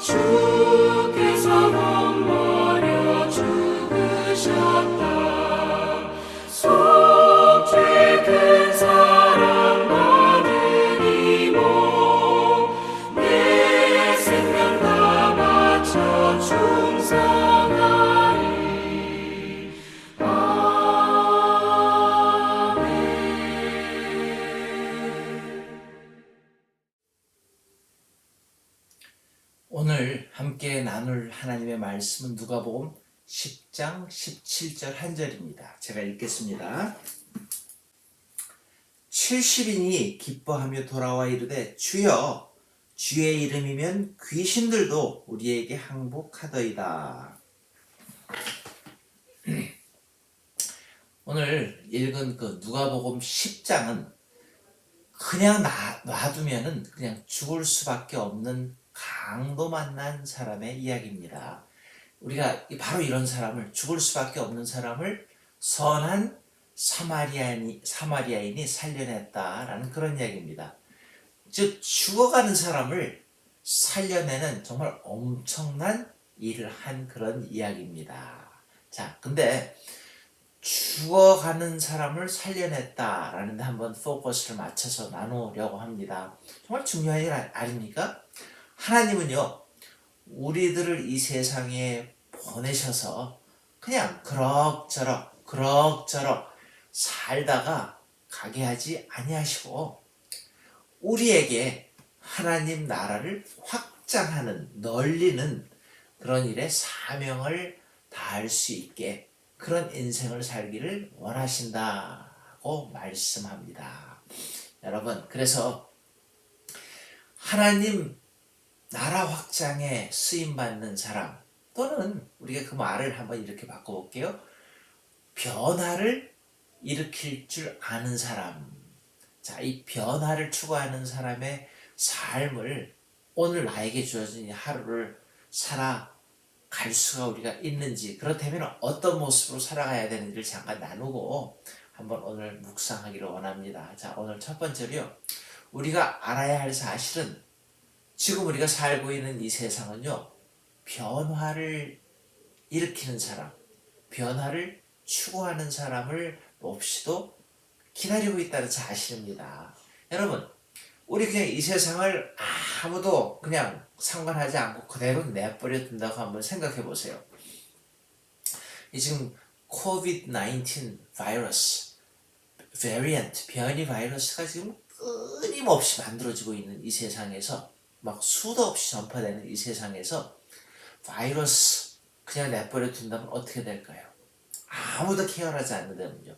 주께서 머물러 죽으셨다. 속죄 큰 사랑 받은 이모 내 생명 다 바쳐 충성하리. 오늘 함께 나눌 하나님의 말씀은 누가복음 10장 17절 한 절입니다. 제가 읽겠습니다. 70인이 기뻐하며 돌아와 이르되 주여 주의 이름이면 귀신들도 우리에게 항복하더이다. 오늘 읽은 그 누가복음 10장은 그냥 놔두면은 그냥 죽을 수밖에 없는 강도 만난 사람의 이야기입니다. 우리가 바로 이런 사람을, 죽을 수밖에 없는 사람을 선한 사마리아인이 살려냈다라는 그런 이야기입니다. 즉 죽어가는 사람을 살려내는 정말 엄청난 일을 한 그런 이야기입니다. 자, 근데 죽어가는 사람을 살려냈다라는 데 한번 포커스를 맞춰서 나누려고 합니다. 정말 중요한 일 아닙니까? 하나님은요, 우리들을 이 세상에 보내셔서 그냥 그럭저럭 살다가 가게 하지 아니하시고 우리에게 하나님 나라를 확장하는, 널리는 그런 일에 사명을 다할 수 있게 그런 인생을 살기를 원하신다고 말씀합니다. 여러분, 그래서 하나님 나라 확장에 쓰임받는 사람, 또는 우리가 그 말을 한번 이렇게 바꿔볼게요. 변화를 일으킬 줄 아는 사람. 자, 이 변화를 추구하는 사람의 삶을 오늘 나에게 주어진 이 하루를 살아갈 수가 우리가 있는지, 그렇다면 어떤 모습으로 살아가야 되는지를 잠깐 나누고 한번 오늘 묵상하기를 원합니다. 자, 오늘 첫 번째로요, 우리가 알아야 할 사실은 지금 우리가 살고 있는 이 세상은요, 변화를 일으키는 사람, 변화를 추구하는 사람을 몹시도 기다리고 있다는 사실입니다. 여러분, 우리 그냥 이 세상을 아무도 그냥 상관하지 않고 그대로 내버려 둔다고 한번 생각해 보세요. 이 지금 COVID-19 바이러스, 베리언트, 변이 바이러스가 지금 끊임없이 만들어지고 있는 이 세상에서, 막 수도 없이 전파되는 이 세상에서 바이러스 그냥 내버려 둔다면 어떻게 될까요? 아무도 케어하지 않는다면요.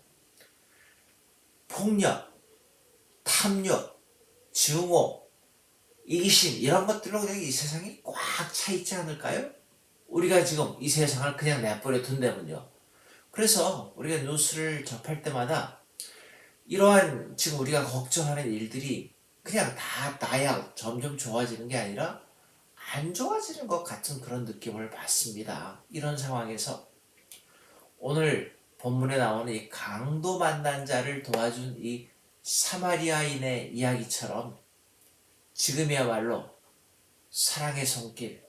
폭력, 탐욕, 증오, 이기심, 이런 것들로 그냥 이 세상이 꽉 차 있지 않을까요? 우리가 지금 이 세상을 그냥 내버려 둔다면요. 그래서 우리가 뉴스를 접할 때마다 이러한 지금 우리가 걱정하는 일들이 그냥 다 나야 점점 좋아지는 게 아니라 안 좋아지는 것 같은 그런 느낌을 받습니다. 이런 상황에서 오늘 본문에 나오는 이 강도 만난 자를 도와준 이 사마리아인의 이야기처럼 지금이야말로 사랑의 손길,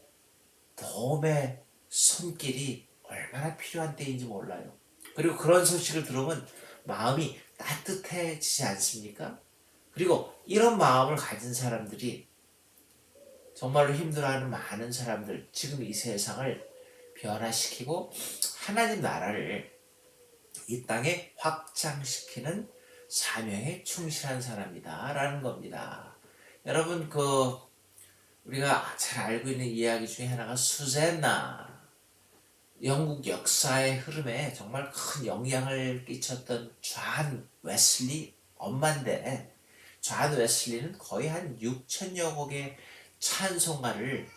도움의 손길이 얼마나 필요한 때인지 몰라요. 그리고 그런 소식을 들으면 마음이 따뜻해지지 않습니까? 그리고 이런 마음을 가진 사람들이 정말로 힘들어하는 많은 사람들, 지금 이 세상을 변화시키고 하나님 나라를 이 땅에 확장시키는 사명에 충실한 사람이다 라는 겁니다. 여러분, 우리가 잘 알고 있는 이야기 중에 하나가 수제나, 영국 역사의 흐름에 정말 큰 영향을 끼쳤던 존 웨슬리 엄마인데, 존 웨슬리는 거의 한 6천여 곡의 찬송가를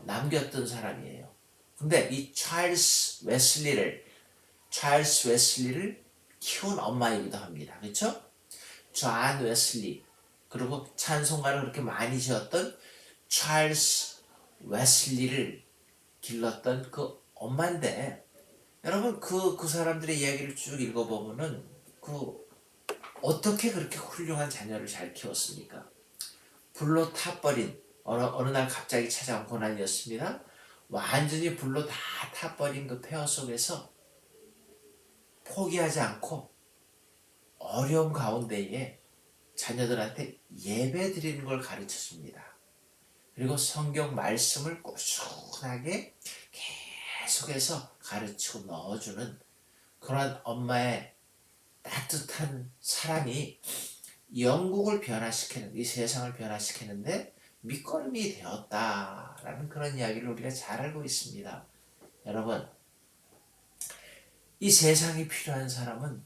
남겼던 사람이에요. 근데 이 찰스 웨슬리를 키운 엄마이기도 합니다. 그렇죠? 존 웨슬리, 그리고 찬송가를 그렇게 많이 지었던 찰스 웨슬리를 길렀던 그 엄마인데, 여러분 그 사람들의 이야기를 쭉 읽어보면은 어떻게 그렇게 훌륭한 자녀를 잘 키웠습니까? 불로 타버린 어느 날 갑자기 찾아온 고난이었습니다. 완전히 불로 다 타버린 그 폐허 속에서 포기하지 않고 어려움 가운데에 자녀들한테 예배 드리는 걸 가르쳐 줍니다. 그리고 성경 말씀을 꾸준하게 계속해서 가르치고 넣어주는 그런 엄마의 따뜻한 사랑이 영국을 변화시키는, 이 세상을 변화시키는데 밑거름이 되었다라는 그런 이야기를 우리가 잘 알고 있습니다. 여러분, 이 세상이 필요한 사람은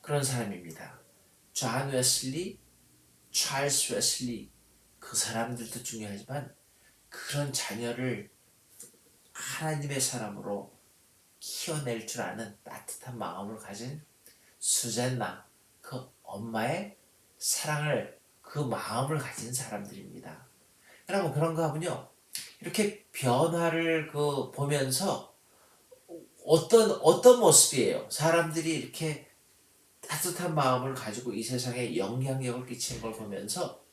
그런 사람입니다. 존 웨슬리, 찰스 웨슬리, 그 사람들도 중요하지만 그런 자녀를 하나님의 사람으로 키워낼 줄 아는 따뜻한 마음을 가진 수잔나, 그 엄마의 사랑을, 그 마음을 가진 사람들입니다. 여러분, 그런가 하면요, 이렇게 변화를 보면서 어떤 모습이에요? 사람들이 이렇게 따뜻한 마음을 가지고 이 세상에 영향력을 끼치는 걸 보면서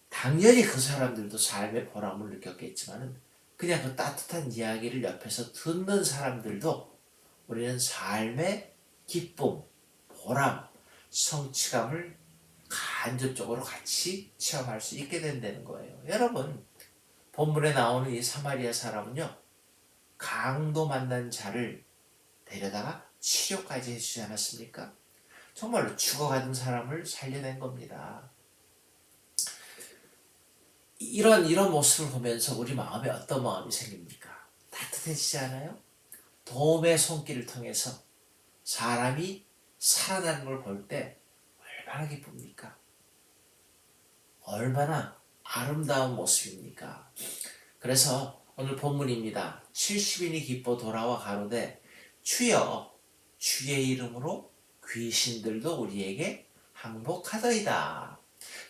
당연히 그 사람들도 삶의 보람을 느꼈겠지만은 그냥 그 따뜻한 이야기를 옆에서 듣는 사람들도 우리는 삶의 기쁨, 보람, 성취감을 간접적으로 같이 체험할 수 있게 된다는 거예요. 여러분, 본문에 나오는 이 사마리아 사람은요, 강도 만난 자를 데려다가 치료까지 해주지 않았습니까? 정말로 죽어가던 사람을 살려낸 겁니다. 이런 모습을 보면서 우리 마음에 어떤 마음이 생깁니까? 따뜻해지지 않아요? 도움의 손길을 통해서 사람이 살아나는 걸 볼 때 얼마나 기쁩니까? 얼마나 아름다운 모습입니까? 그래서 오늘 본문입니다. 70인이 기뻐 돌아와 가로되 주여 주의 이름으로 귀신들도 우리에게 항복하더이다.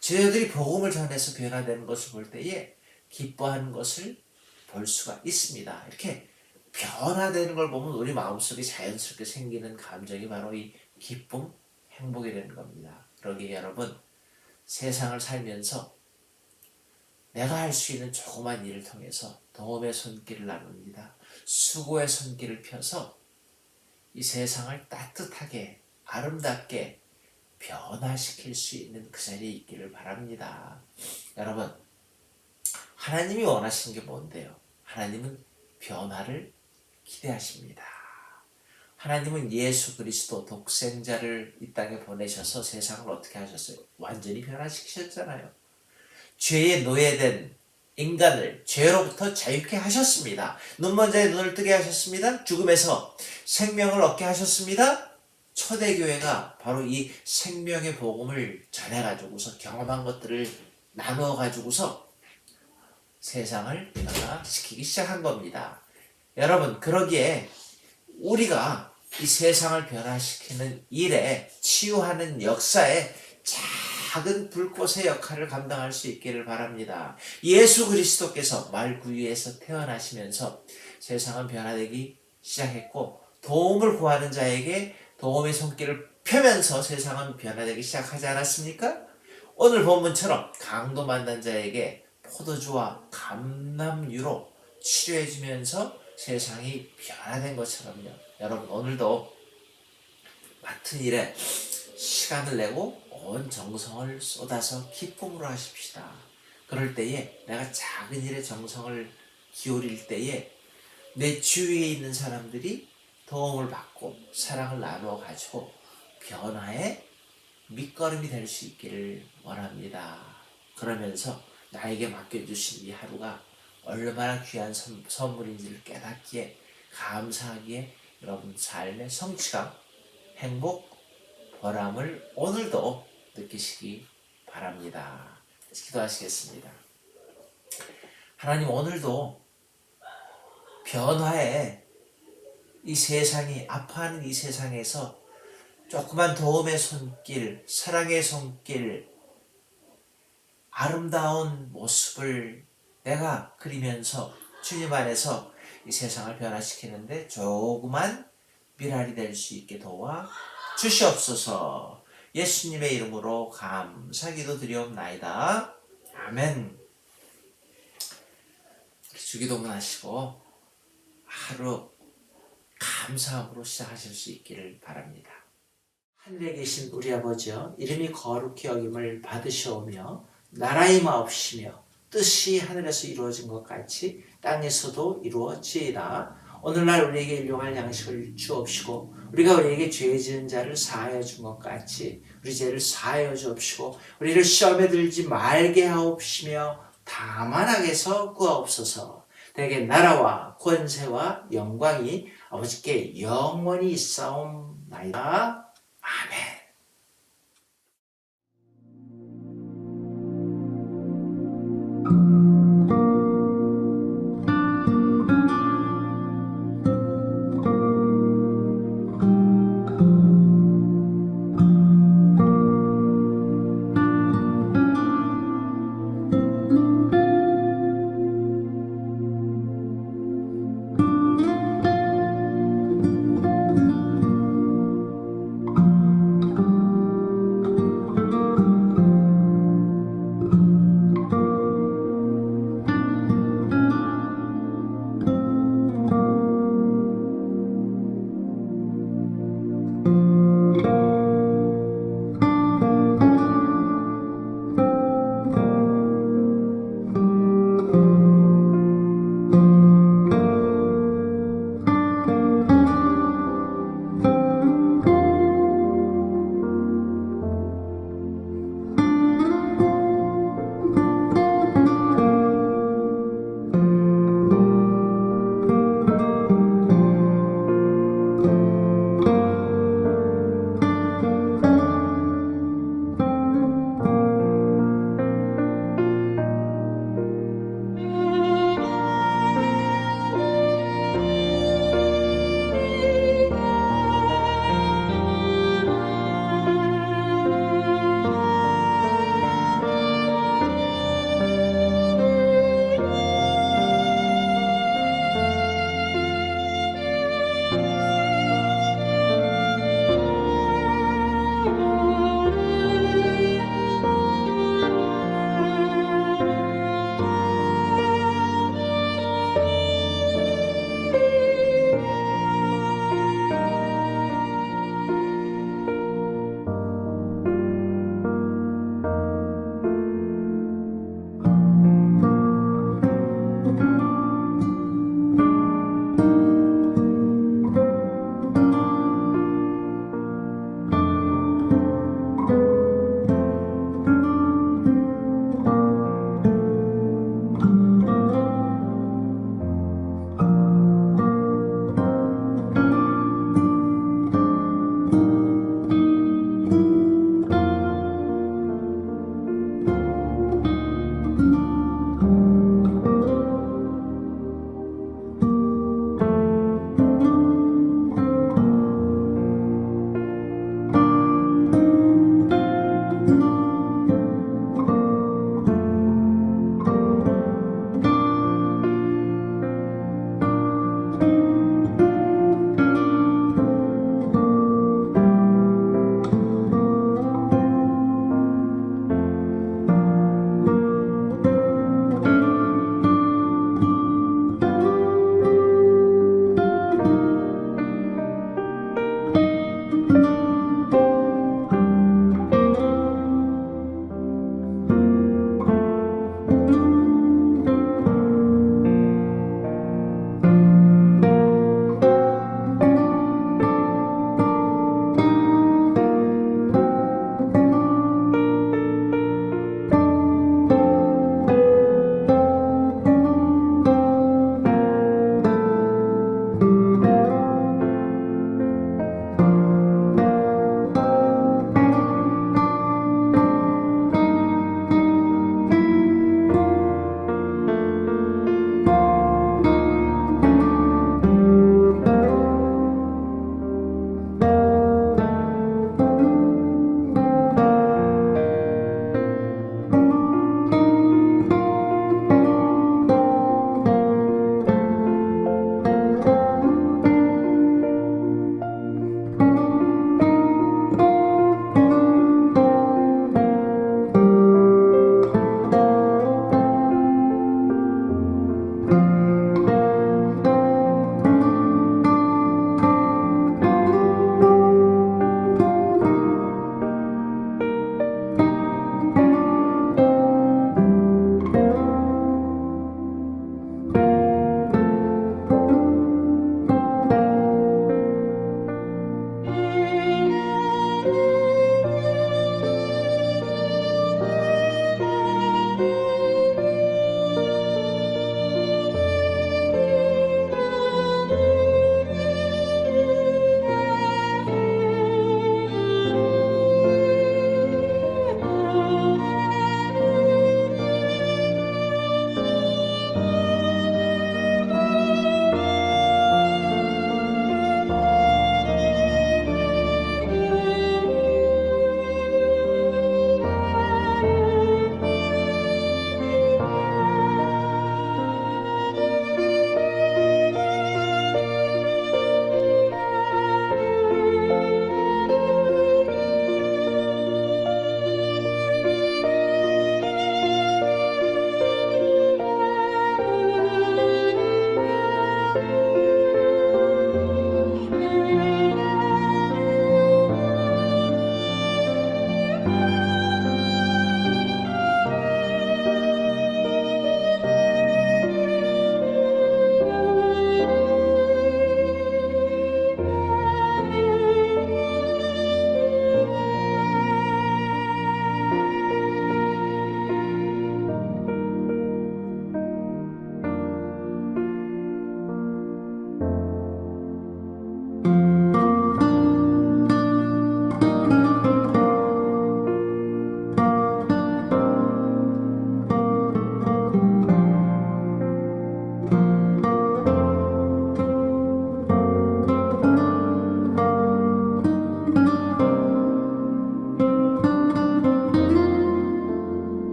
저희들이 복음을 전해서 변화되는 것을 볼 때에 기뻐하는 것을 볼 수가 있습니다. 이렇게 변화되는 걸 보면 우리 마음속에 자연스럽게 생기는 감정이 바로 이 기쁨, 행복이 되는 겁니다. 그러기에 여러분, 세상을 살면서 내가 할 수 있는 조그만 일을 통해서 도움의 손길을 나눕니다. 수고의 손길을 펴서 이 세상을 따뜻하게, 아름답게 변화시킬 수 있는 그 자리에 있기를 바랍니다. 여러분, 하나님이 원하시는 게 뭔데요? 하나님은 변화를 기대하십니다. 하나님은 예수 그리스도 독생자를 이 땅에 보내셔서 세상을 어떻게 하셨어요? 완전히 변화시키셨잖아요. 죄에 노예된 인간을 죄로부터 자유케 하셨습니다. 눈먼 자의 눈을 뜨게 하셨습니다. 죽음에서 생명을 얻게 하셨습니다. 초대교회가 바로 이 생명의 복음을 전해가지고서 경험한 것들을 나누어가지고서 세상을 변화시키기 시작한 겁니다. 여러분, 그러기에 우리가 이 세상을 변화시키는 일에, 치유하는 역사에 작은 불꽃의 역할을 감당할 수 있기를 바랍니다. 예수 그리스도께서 말구유에서 태어나시면서 세상은 변화되기 시작했고, 도움을 구하는 자에게 도움의 손길을 펴면서 세상은 변화되기 시작하지 않았습니까? 오늘 본문처럼 강도 만난 자에게 포도주와 감람유로 치료해주면서 세상이 변화된 것처럼요. 여러분, 오늘도 맡은 일에 시간을 내고 온 정성을 쏟아서 기쁨으로 하십시다. 그럴 때에 내가 작은 일에 정성을 기울일 때에 내 주위에 있는 사람들이 도움을 받고 사랑을 나누어 가지고 변화의 밑거름이 될 수 있기를 원합니다. 그러면서 나에게 맡겨주신 이 하루가 얼마나 귀한 선물인지를 깨닫기에, 감사하기에 여러분 삶의 성취감, 행복, 보람을 오늘도 느끼시기 바랍니다. 기도하시겠습니다. 하나님, 오늘도 변화에 이 세상이, 아파하는 이 세상에서 조그만 도움의 손길, 사랑의 손길, 아름다운 모습을 내가 그리면서 주님 안에서 이 세상을 변화시키는데 조그만 미랄이 될 수 있게 도와 주시옵소서. 예수님의 이름으로 감사기도 드리옵나이다. 아멘. 주기도문 하시고 하루 감사함으로 시작하실 수 있기를 바랍니다. 하늘에 계신 우리 아버지여, 이름이 거룩히 여김을 받으시오며 나라의 마옵시며 뜻이 하늘에서 이루어진 것 같이 땅에서도 이루어지이다. 오늘날 우리에게 일용할 양식을 주옵시고 우리가 우리에게 죄 지은 자를 사하여 준 것 같이 우리 죄를 사하여 주옵시고 우리를 시험에 들지 말게 하옵시며 다만 악에서 구하옵소서. 대개 나라와 권세와 영광이 아버지께 영원히 있사옵나이다. 아멘.